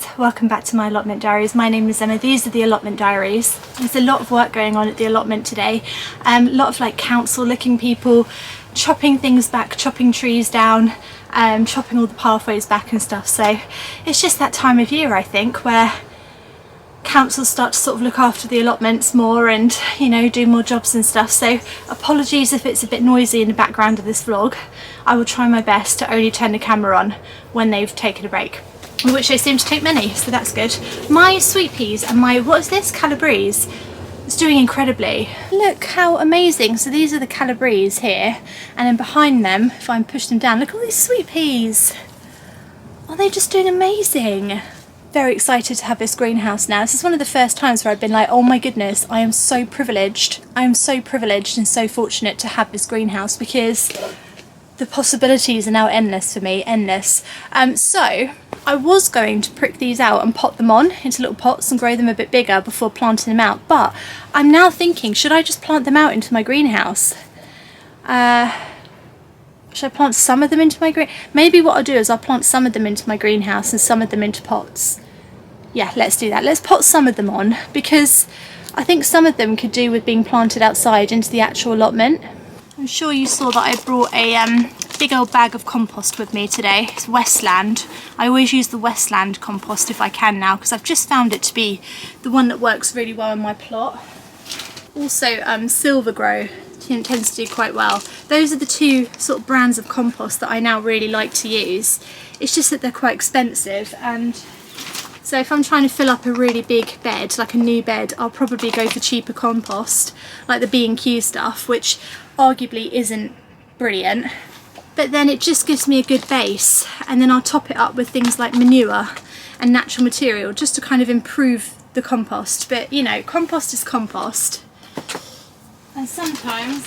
guys, welcome back to my allotment diaries. My name is Emma. These are the allotment diaries. There's a lot of work going on at the allotment today. A lot of like council looking people chopping things back, chopping trees down, chopping all the pathways back and stuff. So it's just that time of year, I think, where councils start to sort of look after the allotments more and, you know, do more jobs and stuff. So apologies if it's a bit noisy in the background of this vlog. I will try my best to only turn the camera on when they've taken a break, which they seem to take many, so that's good. My sweet peas and my, what is this, calabrese, it's doing incredibly. Look how amazing. So these are the calabrese here, and then behind them, if I push them down, look at all these sweet peas. Are they just doing amazing? Very excited to have this greenhouse now. This is one of the first times where I've been like, oh my goodness, I am so privileged. I am so privileged and so fortunate to have this greenhouse, because the possibilities are now endless for me, endless. So I was going to prick these out and pot them on into little pots and grow them a bit bigger before planting them out, but I'm now thinking, should I just plant them out into my greenhouse? Should I plant some of them into my maybe what I'll do is I'll plant some of them into my greenhouse and some of them into pots. Yeah, let's do that. Let's pot some of them on, because I think some of them could do with being planted outside into the actual allotment. I'm sure you saw that I brought a big old bag of compost with me today. It's Westland. I always use the Westland compost if I can now, because I've just found it to be the one that works really well in my plot. Also Silver Grow tends to do quite well. Those are the two sort of brands of compost that I now really like to use. It's just that they're quite expensive, and so if I'm trying to fill up a really big bed, like a new bed, I'll probably go for cheaper compost, like the B&Q stuff, which arguably isn't brilliant, but then it just gives me a good base, and then I'll top it up with things like manure and natural material just to kind of improve the compost. But you know, compost is compost, and sometimes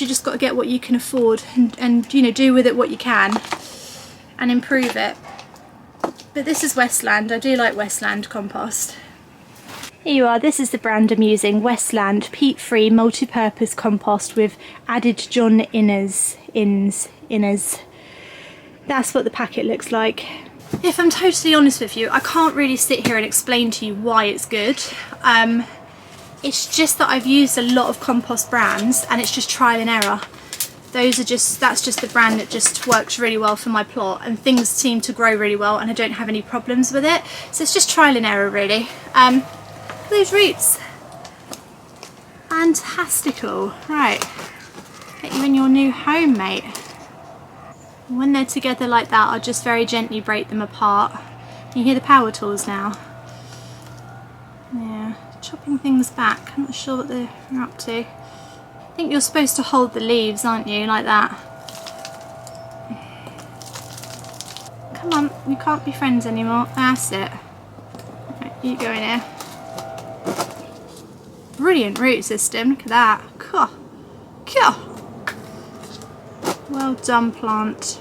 you just got to get what you can afford and you know, do with it what you can and improve it. But this is Westland. I do like Westland compost. Here you are, this is the brand I'm using, Westland peat-free multi-purpose compost with added John Innes. That's what the packet looks like. If I'm totally honest with you, I can't really sit here and explain to you why it's good. It's just that I've used a lot of compost brands and it's just trial and error. That's just the brand that just works really well for my plot, and things seem to grow really well and I don't have any problems with it. So it's just trial and error really. Those roots, fantastical. Right, get you in your new home, mate. When they're together like that, I'll just very gently break them apart. You hear the power tools now? Yeah, chopping things back. I'm not sure what they're up to. I think you're supposed to hold the leaves, aren't you, like that? Come on, we can't be friends anymore. That's it. Right, you go in here. Brilliant root system, look at that. Cool. Well done, plant.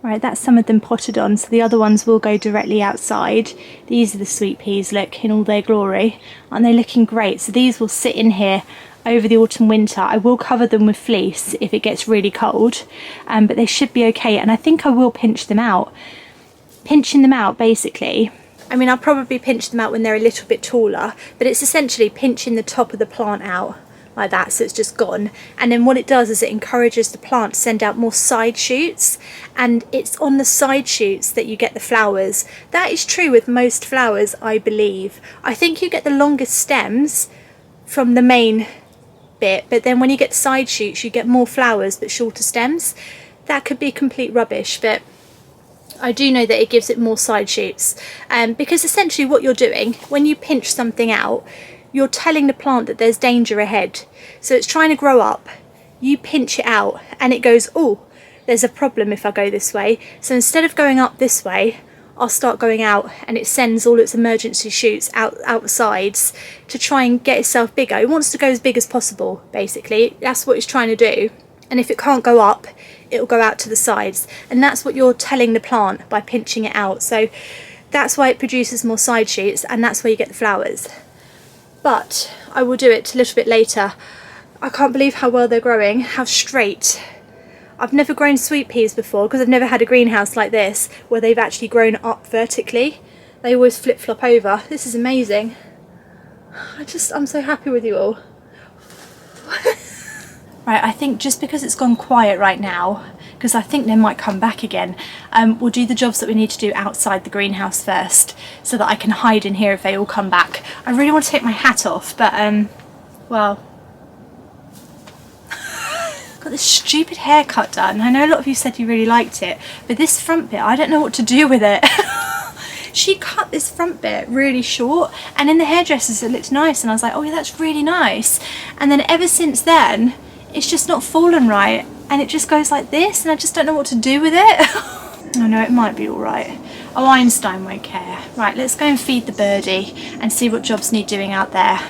Right, that's some of them potted on, so the other ones will go directly outside. These are the sweet peas, look, in all their glory. Aren't they looking great? So these will sit in here over the autumn winter. I will cover them with fleece if it gets really cold, but they should be okay, and I think I will pinch them out. Pinching them out, basically, I mean, I'll probably pinch them out when they're a little bit taller, but it's essentially pinching the top of the plant out like that, so it's just gone. And then what it does is it encourages the plant to send out more side shoots, and it's on the side shoots that you get the flowers. That is true with most flowers, I believe. I think you get the longest stems from the main bit, but then when you get side shoots you get more flowers but shorter stems. That could be complete rubbish, but I do know that it gives it more side shoots, because essentially what you're doing when you pinch something out, you're telling the plant that there's danger ahead. So it's trying to grow up, you pinch it out and it goes, oh, there's a problem if I go this way. So instead of going up this way, I'll start going out, and it sends all its emergency shoots out the sides to try and get itself bigger. It wants to go as big as possible, basically. That's what it's trying to do. And if it can't go up, it'll go out to the sides, and that's what you're telling the plant by pinching it out. So that's why it produces more side shoots, and that's where you get the flowers. But I will do it a little bit later. I can't believe how well they're growing, how straight. I've never grown sweet peas before because I've never had a greenhouse like this where they've actually grown up vertically. They always flip-flop over. This is amazing. I'm so happy with you all. Right, I think just because it's gone quiet right now, because I think they might come back again, we'll do the jobs that we need to do outside the greenhouse first so that I can hide in here if they all come back. I really want to take my hat off, but well, got this stupid haircut done. I know a lot of you said you really liked it, but this front bit, I don't know what to do with it. She cut this front bit really short, and in the hairdressers it looked nice, and I was like, oh yeah, that's really nice. And then ever since then, it's just not fallen right, and it just goes like this, and I just don't know what to do with it. Oh no, it might be all right. Oh, Einstein won't care. Right, let's go and feed the birdie and see what jobs need doing out there.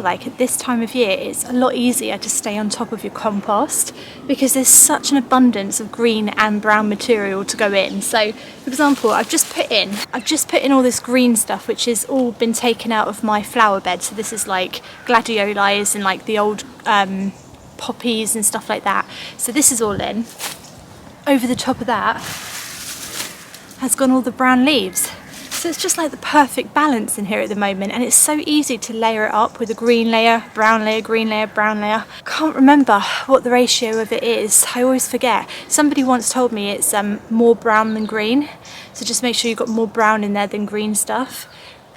Like at this time of year it's a lot easier to stay on top of your compost because there's such an abundance of green and brown material to go in. So for example, I've just put in all this green stuff which has all been taken out of my flower bed. So this is like gladiolus and like the old poppies and stuff like that. So this is all in. Over the top of that has gone all the brown leaves. So it's just like the perfect balance in here at the moment, and it's so easy to layer it up with a green layer, brown layer, green layer, brown layer. Can't remember what the ratio of it is. I always forget. Somebody once told me it's more brown than green. So just make sure you've got more brown in there than green stuff.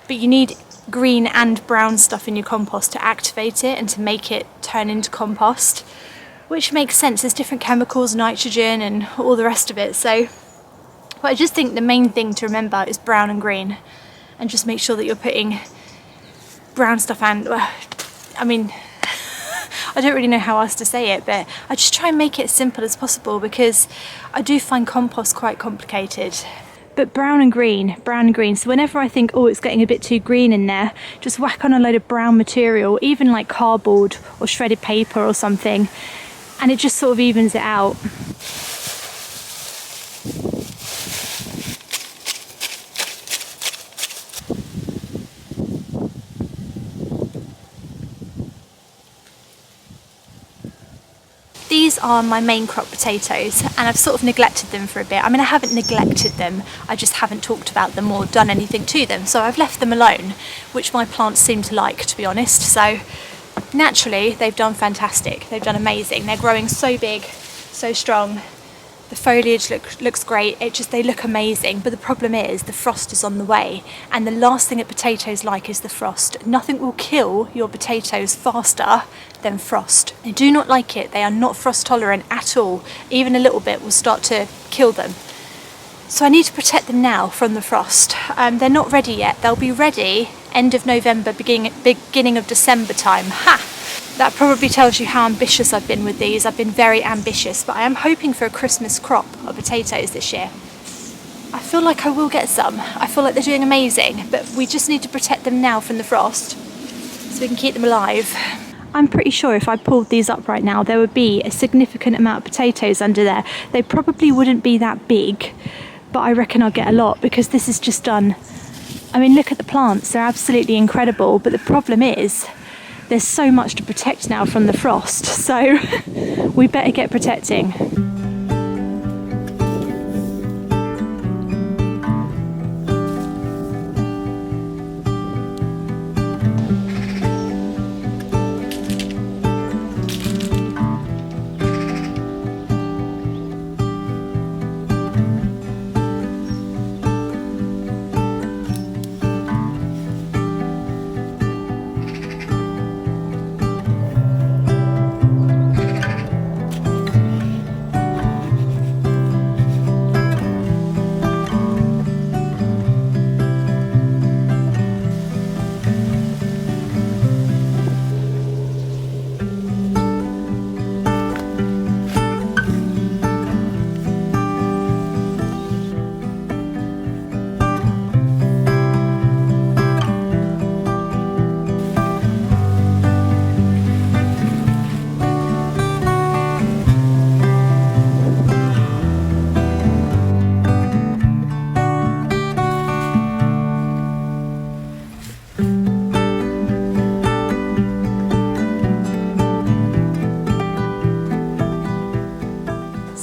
But you need green and brown stuff in your compost to activate it and to make it turn into compost, which makes sense. There's different chemicals, nitrogen and all the rest of it. So but I just think the main thing to remember is brown and green, and just make sure that you're putting brown stuff and, I mean, I don't really know how else to say it, but I just try and make it as simple as possible because I do find compost quite complicated. But brown and green, so whenever I think, oh, it's getting a bit too green in there, just whack on a load of brown material, even like cardboard or shredded paper or something, and it just sort of evens it out. These are my main crop potatoes, and I've sort of neglected them for a bit. I mean, I haven't neglected them, I just haven't talked about them or done anything to them. So I've left them alone, which my plants seem to like, to be honest. So naturally, they've done fantastic. They've done amazing. They're growing so big, so strong. The foliage looks great, they look amazing, but the problem is the frost is on the way, and the last thing that potatoes like is the frost. Nothing will kill your potatoes faster than frost. They do not like it, they are not frost tolerant at all. Even a little bit will start to kill them. So I need to protect them now from the frost. They're not ready yet, they'll be ready end of November, beginning of December time. Ha! That probably tells you how ambitious I've been with these. I've been very ambitious, but I am hoping for a Christmas crop of potatoes this year. I feel like I will get some. I feel like they're doing amazing, but we just need to protect them now from the frost so we can keep them alive. I'm pretty sure if I pulled these up right now, there would be a significant amount of potatoes under there. They probably wouldn't be that big, but I reckon I'll get a lot because this is just done. I mean, look at the plants, they're absolutely incredible, but the problem is there's so much to protect now from the frost, so we better get protecting.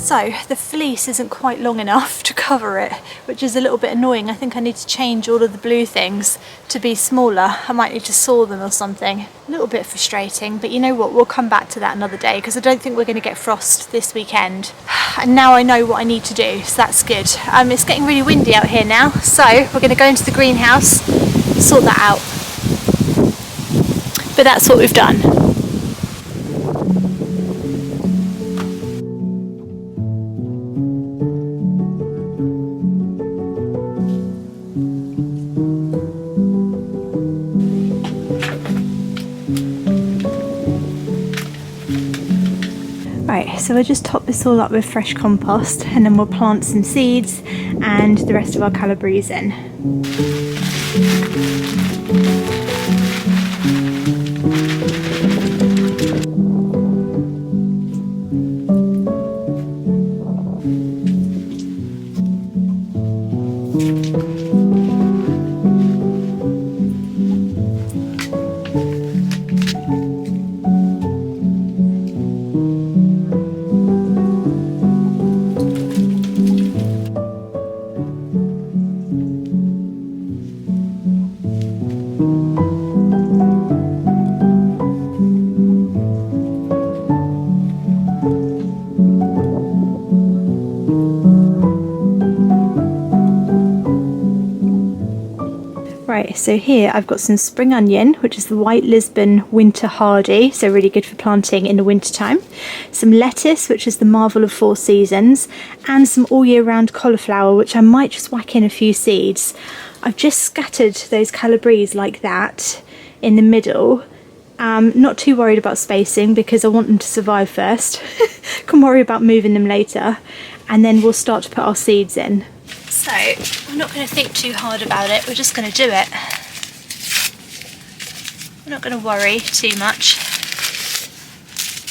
So the fleece isn't quite long enough to cover it, which is a little bit annoying. I think I need to change all of the blue things to be smaller. I might need to saw them or something. A little bit frustrating, but you know what, we'll come back to that another day because I don't think we're going to get frost this weekend. And now I know what I need to do, so that's good. It's getting really windy out here now, so we're going to go into the greenhouse, sort that out. But that's what we've done. Right, so we'll just top this all up with fresh compost and then we'll plant some seeds and the rest of our calabrese in. Right, so here I've got some spring onion, which is the white Lisbon winter hardy, so really good for planting in the winter time. Some lettuce, which is the marvel of 4 seasons, and some all year round cauliflower, which I might just whack in a few seeds. I've just scattered those calabrese like that in the middle. Not too worried about spacing because I want them to survive first. Can worry about moving them later, and then we'll start to put our seeds in. So we're not going to think too hard about it, we're just going to do it. We're not going to worry too much.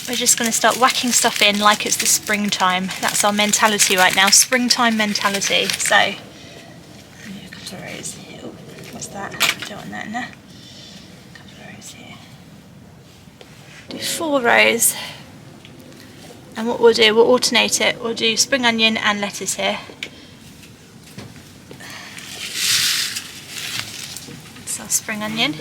We're just going to start whacking stuff in like it's the springtime. That's our mentality right now, springtime mentality. So, a couple of rows here. Oh, what's that? I don't want that in there. A couple of rows here. Do 4 rows. And what we'll do, we'll alternate it. We'll do spring onion and lettuce here. That's our spring onion.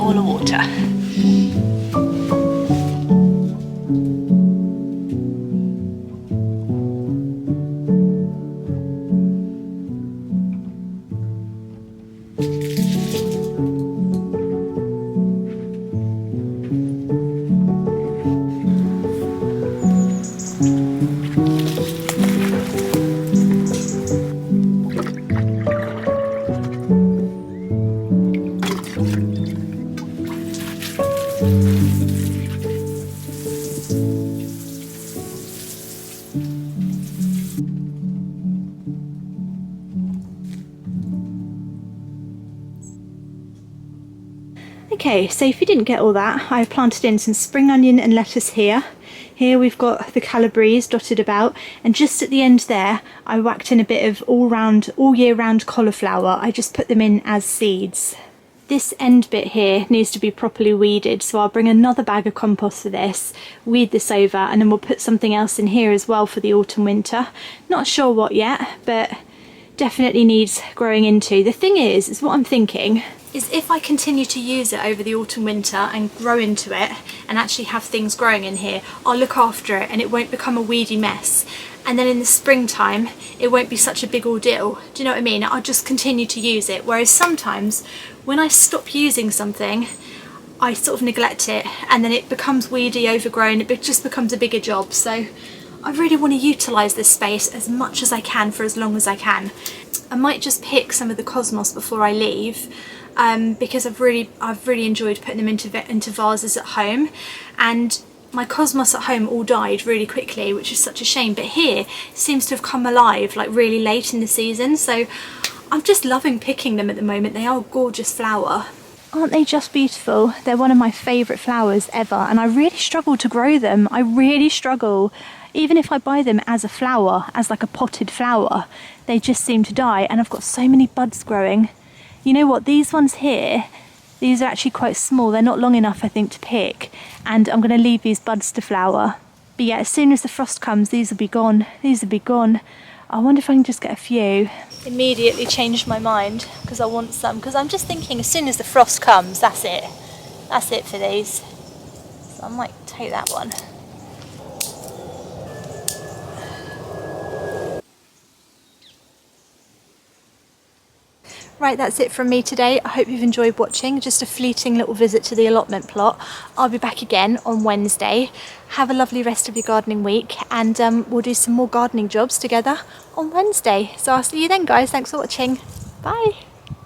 bowl of water. Okay, so if you didn't get all that, I've planted in some spring onion and lettuce here. Here we've got the calabrese dotted about, and just at the end there I whacked in a bit of all year round cauliflower. I just put them in as seeds. This end bit here needs to be properly weeded, so I'll bring another bag of compost for this, weed this over, and then we'll put something else in here as well for the autumn winter. Not sure what yet, but definitely needs growing into. The thing is what I'm thinking is if I continue to use it over the autumn winter and grow into it and actually have things growing in here, I'll look after it and it won't become a weedy mess. And then in the springtime it won't be such a big ordeal. Do you know what I mean? I'll just continue to use it. Whereas sometimes when I stop using something, I sort of neglect it and then it becomes weedy, overgrown, it just becomes a bigger job. So I really want to utilise this space as much as I can for as long as I can. I might just pick some of the cosmos before I leave, because I've really enjoyed putting them into vases at home, and my cosmos at home all died really quickly, which is such a shame. But here it seems to have come alive like really late in the season, so I'm just loving picking them at the moment. They are a gorgeous flower. Aren't they just beautiful? They're one of my favourite flowers ever, and I really struggle to grow them. I really struggle. Even if I buy them as a flower, as like a potted flower, they just seem to die, and I've got so many buds growing. You know what, these ones here, these are actually quite small. They're not long enough, I think, to pick, and I'm going to leave these buds to flower. But yeah, as soon as the frost comes, these will be gone. These will be gone. I wonder if I can just get a few. Immediately changed my mind because I want some, because I'm just thinking as soon as the frost comes, that's it. That's it for these. So I might take that one. Right, that's it from me today. I hope you've enjoyed watching. Just a fleeting little visit to the allotment plot. I'll be back again on Wednesday. Have a lovely rest of your gardening week, and we'll do some more gardening jobs together on Wednesday. So I'll see you then, guys. Thanks for watching. Bye.